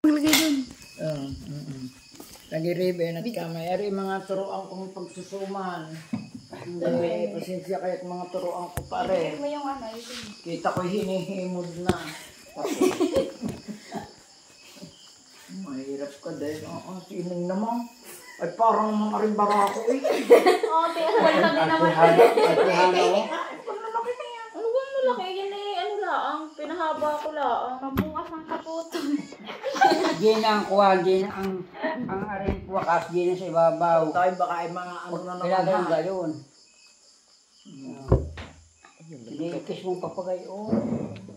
Maglagay dun. Nagiribe at kamay. Ari mga turuan kong pagsusuman. Hindi, pasensya kayo mga turuan ko pa rin. Kita ko hinihimod na. Mahirap ka din. Sining naman. Ay parang mga rin bara ako eh. Wala na din naman. Ano ba malaki? Yan eh, ano laang? Pinahaba ko laang. Mabukas ng kaputo. Diyan ang kuha, diyan ang aring wakas, diyan sa ibabaw. Tayo baka ay mga ano na naman. Kailangan gayon. Hindi, kiss mong papagayon.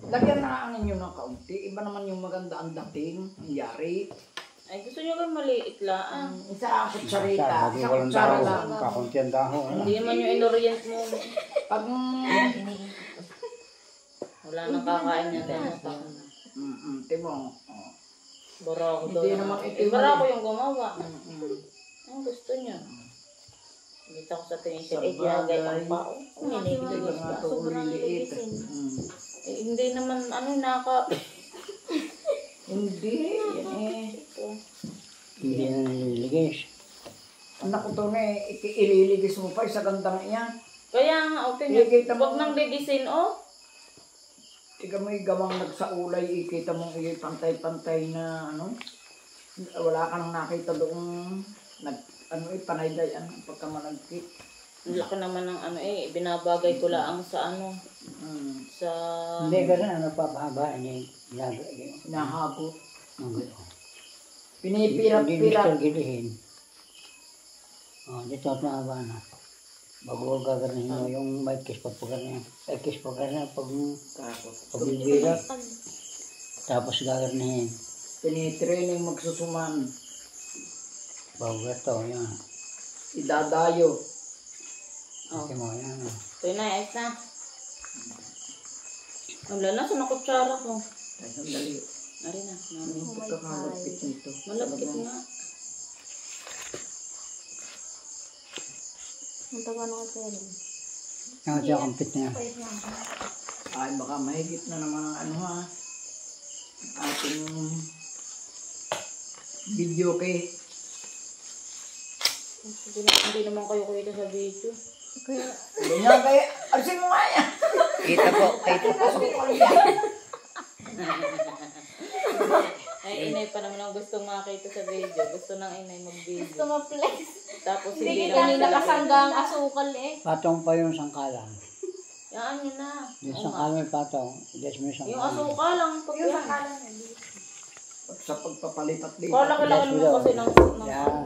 Lagyan na ang inyo ng kaunti. Iba naman yung maganda ang dating. Ang yari. Ay, gusto nyo kayo maliit laang. Isa kutsarita. Sabi Isa walang kutsara dahon, lang. kakuntiyan dahon. Hindi naman yung inorient mo. Pag Wala nang kakain niya. Timo. Barako daw. Hindi naman ito yung Barako yung gumawa. Ang gusto niya. Kita ko sa tingin siya, eh, gagay ang pao. Hindi ba nga ito uliliit? Hindi naman, naka... Hindi. Hindi na nililigis. Anak ko to na ililigis mo pa sa gandang iyan. Kaya nga, okay Ikita niya. mo. Huwag nang ligisin, oh. Tiga mo yung gawang nagsaulay, ikita mo pantay-pantay na ano. Wala ka nang nakita doong panaydayan pagka managkit. Ang laki naman ng binabagay ko lang sa sa... Hindi ka na napapahaba niya. Nahagot. Hindi Pinipirat-pirat. Mr. Gilihin. Dito at mahaba na. Bago gagawin mo yung may kiss pagpagana. Ay kiss pagana pagbibirat. Tapos gagawin. Pinitraining magsusuman. Bago ito, yan. Idadayo. Okay mo, yan. Ito na, ayos na. Wala na, sa nakutsara ko. Ay, sandali. Ari na, mami. Pagkakalapit nito. Malapit nga. Ang taga ng hotel. Yan siya kampit niya. Ay, baka mahigit na naman ang ating video kay. Hindi naman kayo kita sa video. Ganyan kaya, alisin mo nga yan. Kita po. Ay, inay pa naman ang gustong makita sa video. Gusto ng inay mag-video. Gusto ma-flex. Tapos Hindi hindi kita naman nakasangga ang asukal eh. Patong pa yung sangkalan. Yan, yun na. Yung Oo sangkalan nga. may patong. Yes, may Yung sangkalan. asuka lang. Yung sakalan. Sa pagpapalipat-lipat. Kala ko lang naman kasi ng Yan.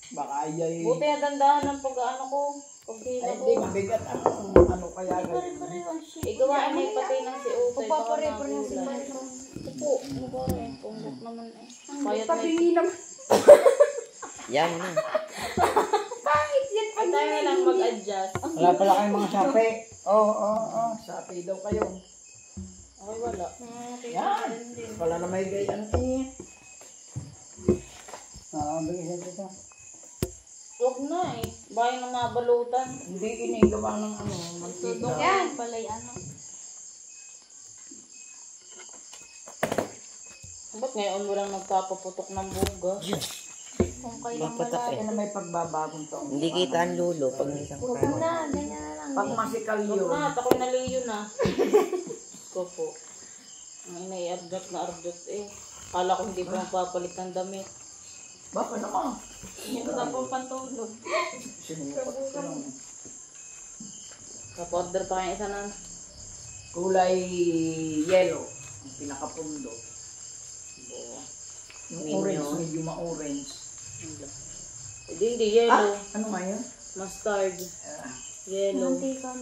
Baka ay... Buti na dandahan ng pag-ano ko. Pag-hila Ay, ko. di, mabigat ang ano kaya ganyan. Igawain na yung pati ng si Utoy. Pagpapare-pare na si Upo. Marco. Ano ba rin? Punggot naman eh. Payat na Pabingi naman. Yan na. Pangit yan Ay, tayo na lang mag-adjust. Wala pala kayong mga sapi. Oo. Sapi daw kayo. Okay, wala. Yan. Wala na may gayan eh. Bigyan dito. Huwag na eh. Bayan na mabalutan. Hindi inigawa ng mantika. Yan. Palay ano. Ba't ngayon mo lang nagpapaputok ng buga? Kung kailan Mapatak malaya. eh. Kaya na may pagbabagong to. Hindi kita ang lulo pag may isang Huwag kain. na. Ganyan na lang. Pag masikal Huwag yun. na, ako'y naliyo na. Ko po. Ang inay-ardot na ardot eh. Kala ko hindi pa mapapalit ng damit. Baka naman. Ito na po pantulog. Sinukat ko lang. Kap-order pa kayo isa ng Kulay yellow. Ang pinakapundo. Yung Minyo. orange, medyo ma-orange. Hindi yellow. Ano nga yun? Mustard. Yellow. Mantika.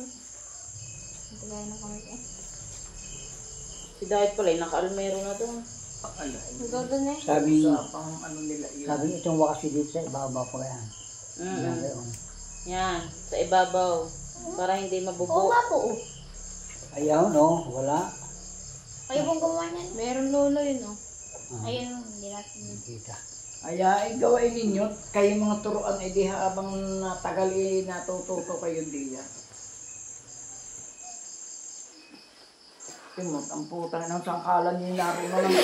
Ito gaya na kami eh. Si Dahit pala, naka-almero na to. Alay. Gagawin eh. Sabi, Sa pang ano nila yun. sabi itong wakas dito sa ibabaw pa yan. Yan gayon. Yan, sa ibabaw. Para hindi Oo mabubo. nga po. Ayaw, no? Wala. Kayo pong gumawa niyan? Meron lolo yun oh. Ayun, hindi natin. Kita. Kaya gawain ninyo, kayo mga turuan, di habang natagal natututo kayo diya. Timot, ang puta ng sangkalan niyo naroon na lang.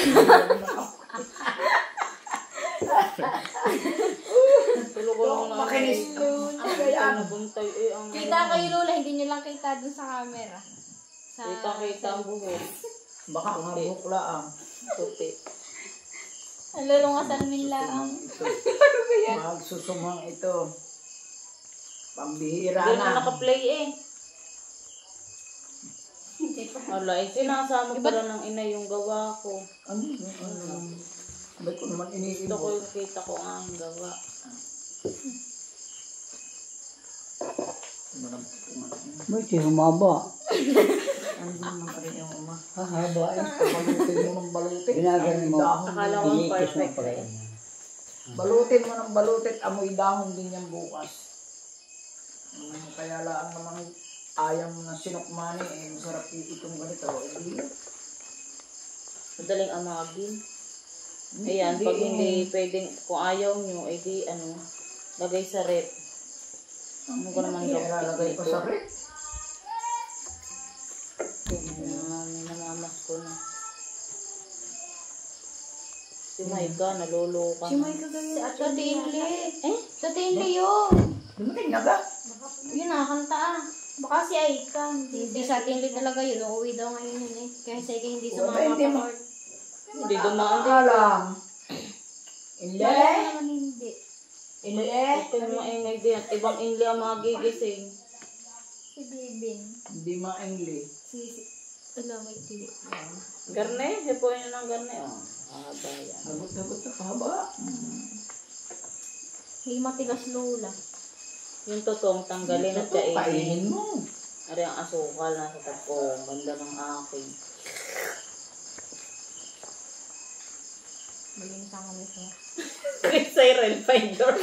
Tulog ko lang na. Makinis. Ang gayaan. Nabuntay eh. Ang Kita kayo, Lola. Hindi nyo lang kita dun sa camera. Kita ang buhok. Baka nga bukla ang. Puti. Ang lulong asalmin lang. Magsusumang ito. Pambihira Hindi na na. naka-play eh. Wala, eh, sinasama pala ng ina yung gawa ko. Ano? Ba't ko naman Ito ko iniibo? yung kita ko ang gawa. May humaba. Ano naman pa rin yung uma? Hahaba eh. Balutin mo ng balutin. Ginaganon mo. Akala ko Iikis mo perfect pala eh. yan. Balutin mo ng balutin. Amoy dahon din yan bukas. Kaya lang naman ayaw mo na sinukmani eh. Masarap itong ganito. Madaling amagin. Ayan, pag hindi pwedeng, kung ayaw nyo, edi ano, lagay sa rep. Ano ko naman Ilalagay ko sa rep. May namamas ko na. Si Maika, nalolokan. Si Michael ganyan. Sa Tinli. Eh? Sa Tinli yun. Dumating na ba? Yun nakakanta ah. Baka si Aika. Hindi sa Tinli talaga yun. Uuwi daw ngayon yun eh. Kaya si Aika hindi Wala, sumama hindi pa mo. court. Hindi dumaan din. Alam. Inle? Wala naman hindi. Inle? Ito yung maingay din. Ibang inli ang magigising. Si Bibin. Hindi ma-inle. Wala, wait. Garne? Hipuin nyo ng garne. Oh, haba yan. Hagot-hagot na pahaba. May matigas Lola. Yung totoong tanggalin at kainin. Kainin mo. Ari ang asukal nasa tapo. Ganda ng aking. Malinis ang kami sa. Siren finder.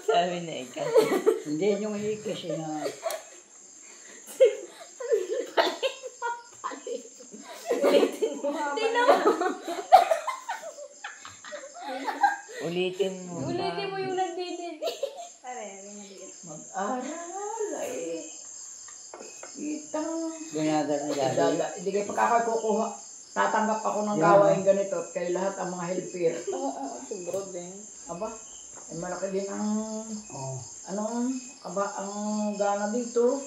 Sabi na ikaw. Hindi yung ikis eh na. Ulitin mo. Ulitin mo yung nandidin. Mag-aral ay. Itang. Ginaganon nila. Hindi kayo pagkakakukuha. Tatanggap ako ng gawain ganito at kay lahat ang mga helper. Oo, siguro din. Aba, ay malaki din ang Oh. anong ang gana dito.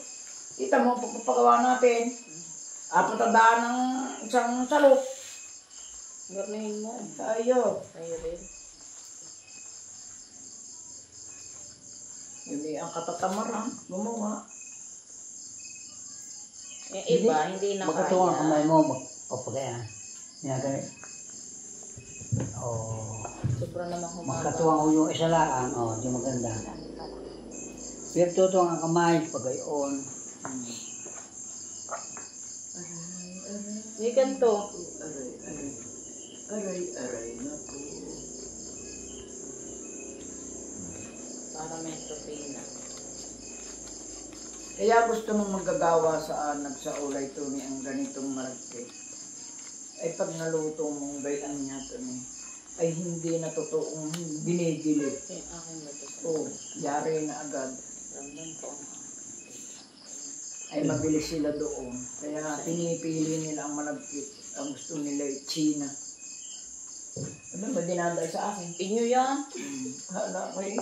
Kita mo, pagpapagawa natin. Patandaan ng isang salok. Garnehin mo. Tayo. Tayo rin. Yun ang katatamaran. Gumawa. Yung iba, hindi na Magkatuwa ang kamay kaya. mo. Magpapagaya. Ginaganon. Oh. Sobra naman humaba. Magkatuwang ho yung isa lang. Oh, di maganda. Pinagtutuwang ang kamay. Pagayon. May ganito. Aray, aray. Aray, aray na po. Para may propina. Kaya gusto mong magagawa sa nagsaulay to ni ang ganitong malagkit. Ay pag naluto mong bayan niya to ni, ay hindi na totoong binibili. Yung aking bato. O, yari na agad. Ramdam ko ang Ay mabilis sila doon. Kaya pinipili nila ang malagkit. Ang gusto nila ay China. Ano ba dinaday sa akin? inyo yan. Hala ko eh.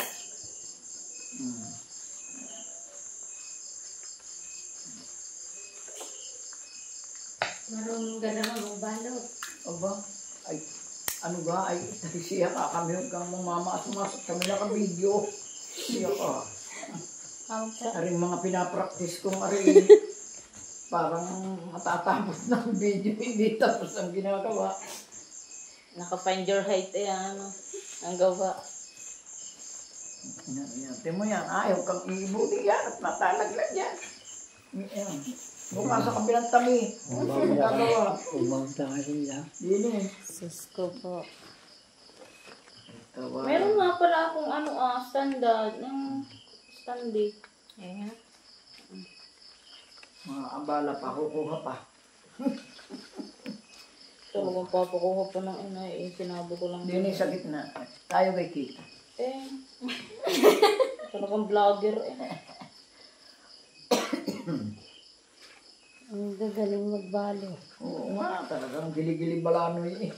Marunong ka naman magbalot. Aba, ay, ano ba, ay, siya ka kami, huwag kang mama at sumasok kami na ka-video. Siya ka. Aring mga pinapraktis kong aring, parang matatapos ng video, hindi tapos ang ginagawa. Naka-find your height eh, ano. Ang gawa. Tingnan mo yan, ayaw kang iibuti yan at matalaglag yan. Yan. Bukas sa kabilang tami. Ano magagawa? Umang tayo nila. Dini. Cisco po. Tawa. Meron nga pala akong standard. Yung standy. Ayan. Mga abala pa, kukuha pa. Talagang papakuha pa ng ina eh. Sinabi ko lang. Dini sa gitna. Tayo kay Kita. Eh. Talagang vlogger eh. Ang gagaling magbalo. Oo nga, talagang gili-gili balanoy eh.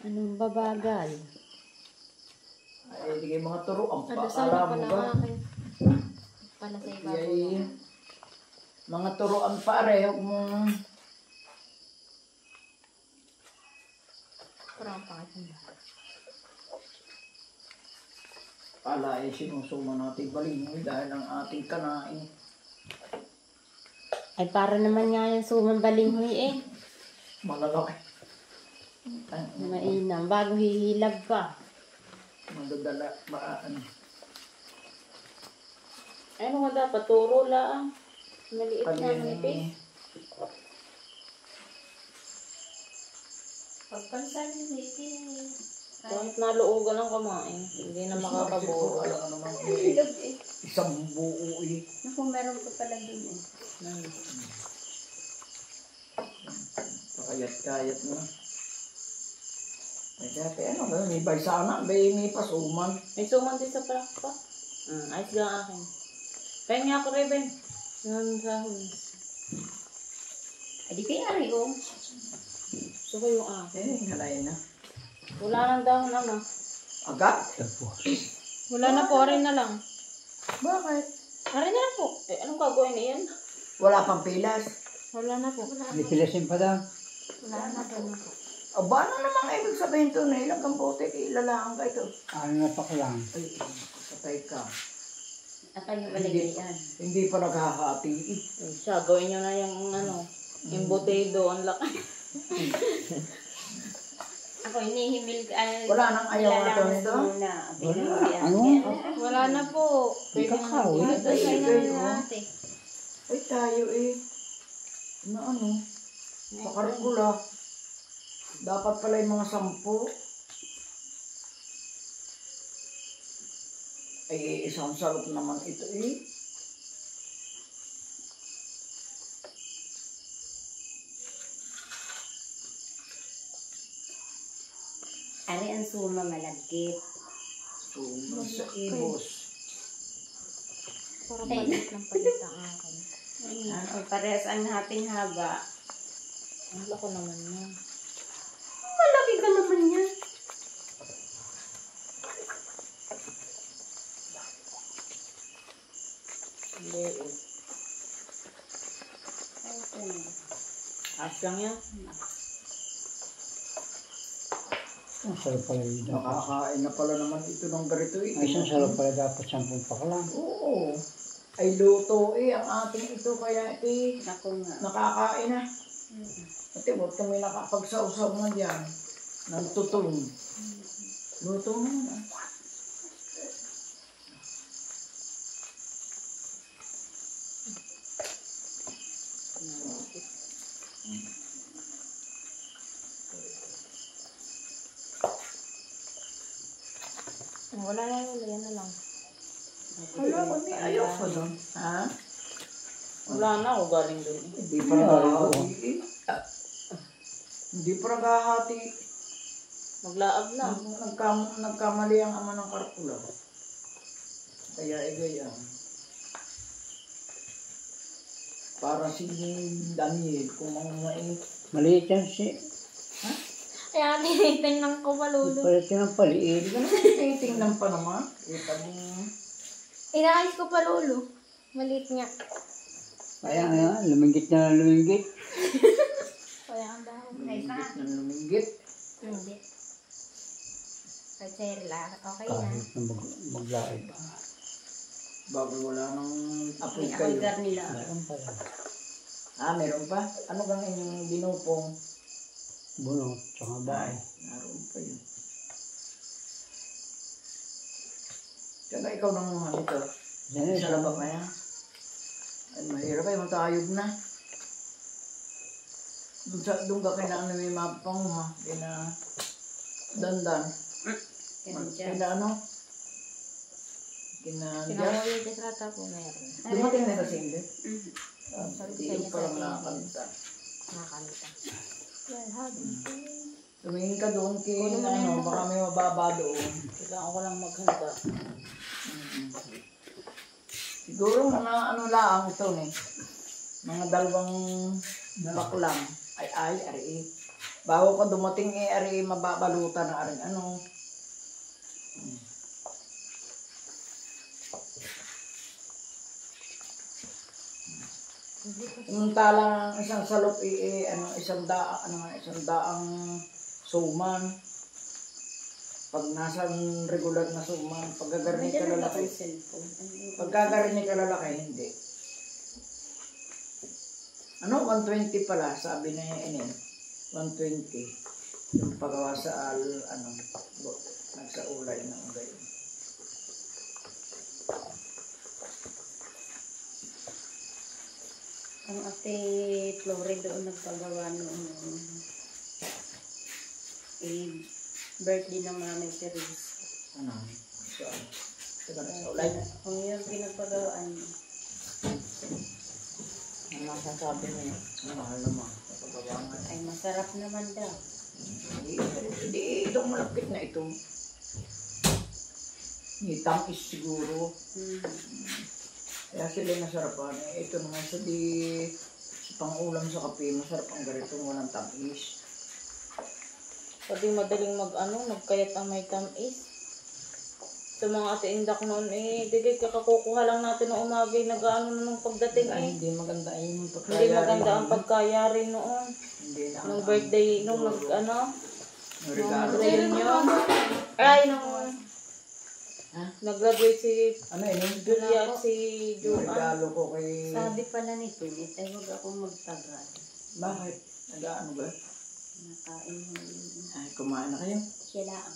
Anong babagal? Ay, di kayo mga turo. Ang Nadasal paala pa mo na ba? akin. Pala sa ibabaw. Yay. Mga turuan pare, huwag mong Parang pangit. pala ay sinusuma natin balingoy dahil ang ating kanain. Ay, para naman nga yung sumang balinghoy eh. Malalaki. Ay, Mainam. Bago hihilab pa. madadala, ano. Ano nga dapat? Turo lang. Maliit na Kanina, manipis. Pagpansan ni Kahit naloogan ng kamain, hindi na makakaburo. Alam naman, isang buo eh. Naku, meron pa pala dun eh. Pakayat-kayat na. Ay, dati ano ba, may baysana, may pasuman. May suman din sa palakpak. Ayos lang akin. Kaya nga ako, Reben. Yan sa huli. Ay, di kaya rin oh. Gusto ko yung akin. Halayin na. Wala nang dahon naman. Agad? Wala na po, arin na lang. Bakit? Arin na lang po. Eh, anong gagawin na yan? Wala pang pilas. Wala na po. Hindi pilasin pa daw. Wala na po. Aba, ano namang ibig sabihin to na ilang kambote, ilalaan ka ito. Ano na pa ko lang. Ay, patay ka. At kayo Hindi pa naghahati eh. Siya, gawin nyo na yung yung botedo. Ang laki. Ako inihimil Wala nang ayaw na to nito. Ano? Wala na po. Kakao. Dasal na rin ate. Ay, tayo eh. Ano? Pakarikula. Dapat pala yung mga 10. Ay, isang sarap naman ito eh. Ari ang suma malagkit. So, sa ibos. Parang palit lang palit ang akin. Ano, parehas ang hating haba. Ang lako naman yan. Malaki ka naman yan. Hindi eh. Ayos lang yan. Ang sarap pala yun dapat. Nakakain na pala naman ito ng ganito eh. Ay, isang sarap pala dapat 10 pa ka lang. Oo. Ay, luto eh. Ang ating ito kaya ito eh. Ako nga. Nakakain na. Ate, ba't kami nakapagsaw-saw na dyan? Ng tutong. Luto mo na. Wala na yun. Yan na lang. Wala ko, may ayaw ko doon. Ha? Wala na ako galing dun. Hindi pa naghahati eh. Hindi pa naghahati. Maglaab na. Nagkamali ang ama ng karpula. Kaya igayang. Para si Daniel, kung mga Maliit yan si... Kaya tinitingnan ko malulu. Palit yan ang paliit. Hindi ka naman tinitingnan pa naman. Kita mo. Inaayos ko pa lolo. Maliit nga. Kaya nga, lumingit na lumingit. Kaya ang dahon. Lumingit na lumingit. Hindi. Kasi okay na. Kahit na maglaib. Bago wala nang apoy May kayo. akalgar nila. Meron pala. Meron pa? Ano kang inyong binupong? Bunot, tsaka bahay. Naroon pa yun. Tsaka ikaw nanguhan ito. Yan Isa lang ba kaya? Ay, mahirap ay matayog na. Doon ka kailangan na may mapang ha. Kina dandan. Kina ano? Kina Jazz. Kinakulit sa rata po meron. Dumating na kasi hindi. Sabi ko sa Hindi inyo pa lang sa nakakanta. Nakakalita. Well, habang Tumingin ka doon kay ano, baka may mababa doon. Kailangan ko lang maghanda. Siguro mga ano lang ito eh. Mga dalawang baklang. Ay, ari. Bago ko dumating ari mababalutan na aring ano. Samantalang isang salop isang daang suman. Pag nasa regular na suman, pagkagarinig ka lalaki. Pagkagarinig ka lalaki, hindi. 120 pala, sabi na yun, 120. Yung pagawa sa nagsaulay ng gayon. Ang ate Flore doon nagpagawa noong birthday ng Mami Teresa. Ano? Teka na sa ulay. Kung yun pinagpagawaan niya. Ano masasabi mo yun? Mahal naman. Pagkabangan. Ay masarap naman daw. Hindi, itong malapit na ito. Tamis siguro. Kaya sila nasarapan. Ito naman sa pang-ulam sa kape, masarap ang garitong walang tamis. Pwede madaling magkayat ang may tamis. Sa mga ate indak noon digay kakakukuha lang natin ng umaga nung pagdating Hindi maganda yung pagkayari. Hindi maganda ang pagkayari noon. Hindi na. Nung birthday, nung regalo. nung nag-graduate si Julia at si Juan. Regalo ko kay... Sabi pala ni Tunit, ay huwag akong magtagal. Bakit? Nag-ano ba? Nakain mo. Ay, kumain na kayo? Siya lang.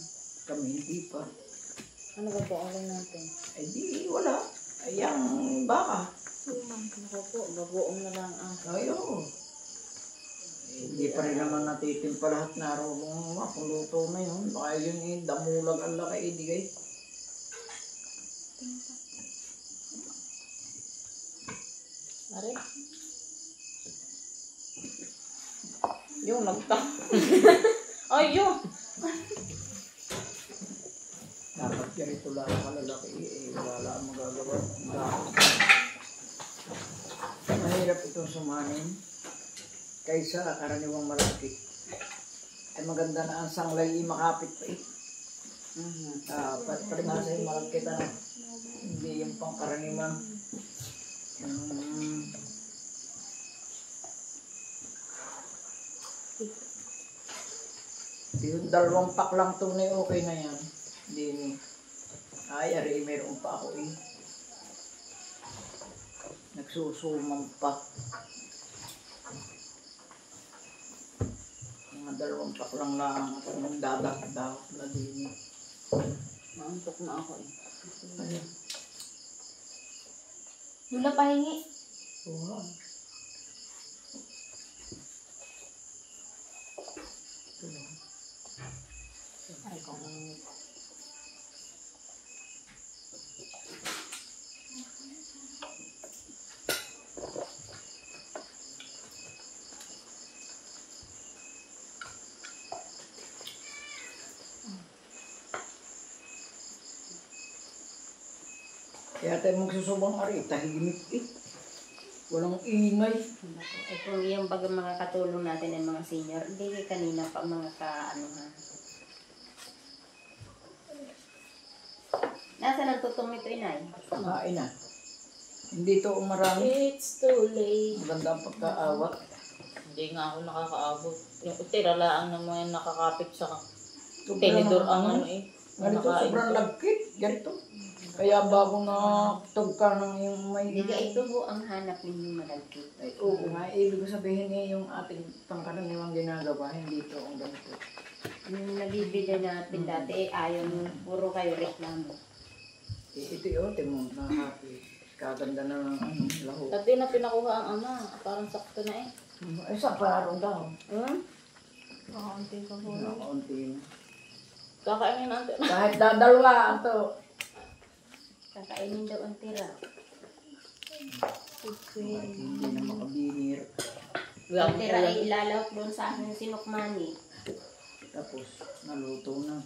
Kami hindi pa. Ano ba po ulam natin? Ay di, wala. Ay, ang baka. Ako po, bagoong na lang Ay, oo. Hindi pa rin naman natitimpa lahat na araw kung luto na yun. Baka yun damulag ang laki idigay. Are? Yung nagta. Ay, yun! Dapat ganito lang kalalaki, wala ang magagawa. Mahirap itong sumanin kaysa karaniwang malaki. Ay maganda na ang sanglay makapit pa Dapat pa rin nasa yung malaki na hindi yung pangkaraniwan. Yung 2 pack lang tunay okay na yan. Hindi ay, meron pa ako Nagsusumang pa. Mga 2 pack lang ako nang dadak-dak na din Maantok na ako Ayun. Lula, pahingi. Oo. Ay, kung Kaya tayo magsusubang ari, tahimik Walang ingay. Eh kung yung mga katulong natin ng mga senior, hindi kanina pa mga Nasaan nagtutong ito, Inay? Kumain na. Hindi to marami. it's too late. Maganda ang pagkaawa. Hindi nga ako nakakaabot. Yung tiralaan na mga nakakapit sa Sobrang tenidor ang Ganito, sobrang lagkit. Ganito. Kaya bago na tug ka ng yung may... Hindi ito po ang hanap ninyo malagkit. Ay, oo nga. Ibig sabihin niya yung ating pangkaraniwang ginagawa, hindi ito ang ganito. Yung nabibili natin dati, ayaw nyo, puro kayo reklamo. Ito yun, mo na happy. Kaganda na ng laho. Dati na pinakuha ang ama. Parang sakto na Ay, sa parang daw. Kaunti ka po. Nakaunti na. Kakainin natin. Kahit dadalwa, ito. Kakainin daw ang tira. Hindi na makabinir. Ang tira ay ilalawak doon sa aking sinukmani. Tapos, naluto na.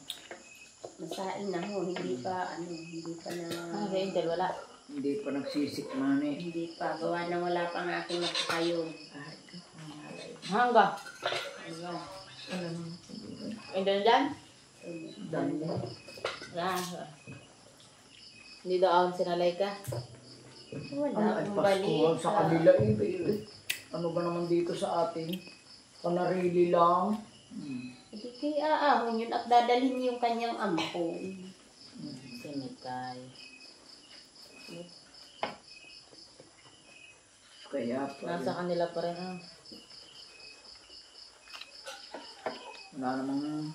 Masain na ho, hindi pa na... Angel, wala. Hindi pa nagsisikmani. Hindi pa, gawa na wala pang aking nakakayong. Hangga. Ayan. Ano? Ay, dyan? Dami. Ah. Hindi daw ako sinalay ka. Wala Ay, akong Pasko balik. sa kanila eh. Ano ba naman dito sa atin? Panarili lang. Hindi kaya aahon yun at dadalhin yung kanyang ampon. Sinikay. Kaya pa. Nasa kanila pa rin ah. Wala namang...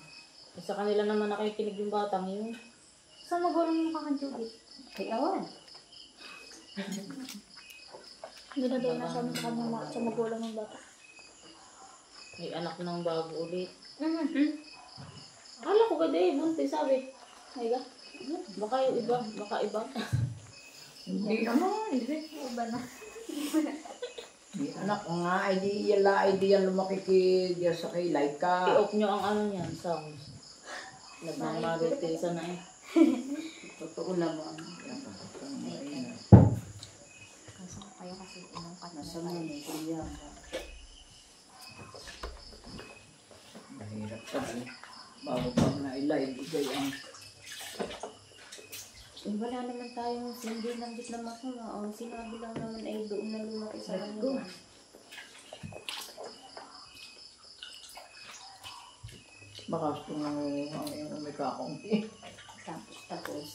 Sa kanila naman nakikinig yung batang yun. Saan magulang yung kakajugit? Ay, awan. Hindi na daw nasa sa magulang ng bata. May anak ng bago ulit. Mhm. Akala ko ganda eh, buntis sabi. Ay ga. Baka yung iba, baka iba. Hindi naman. Hindi. Iba na. Di anak nga, ay di yan lumakikid sa kay Laika. I-off nyo ang ano niyan, sounds. Nagmamagitisa na eh. Totoo naman. Kaso kayo kasi inong ka Nasa mo na kuya. Mahirap pa eh. Bago pang na-live, igay ang... Eh, wala naman tayong hindi nanggit na makuha. Ang sinabi lang naman ay doon na lumaki sa kanila. Baka gusto nga ang iyong may kakunti. Tapos.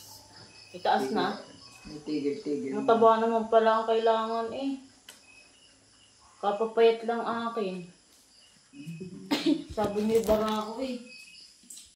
Itaas na. May tigil-tigil. Mataba naman pala ang kailangan eh. Kapapayat lang akin. Sabi niyo bara ako eh.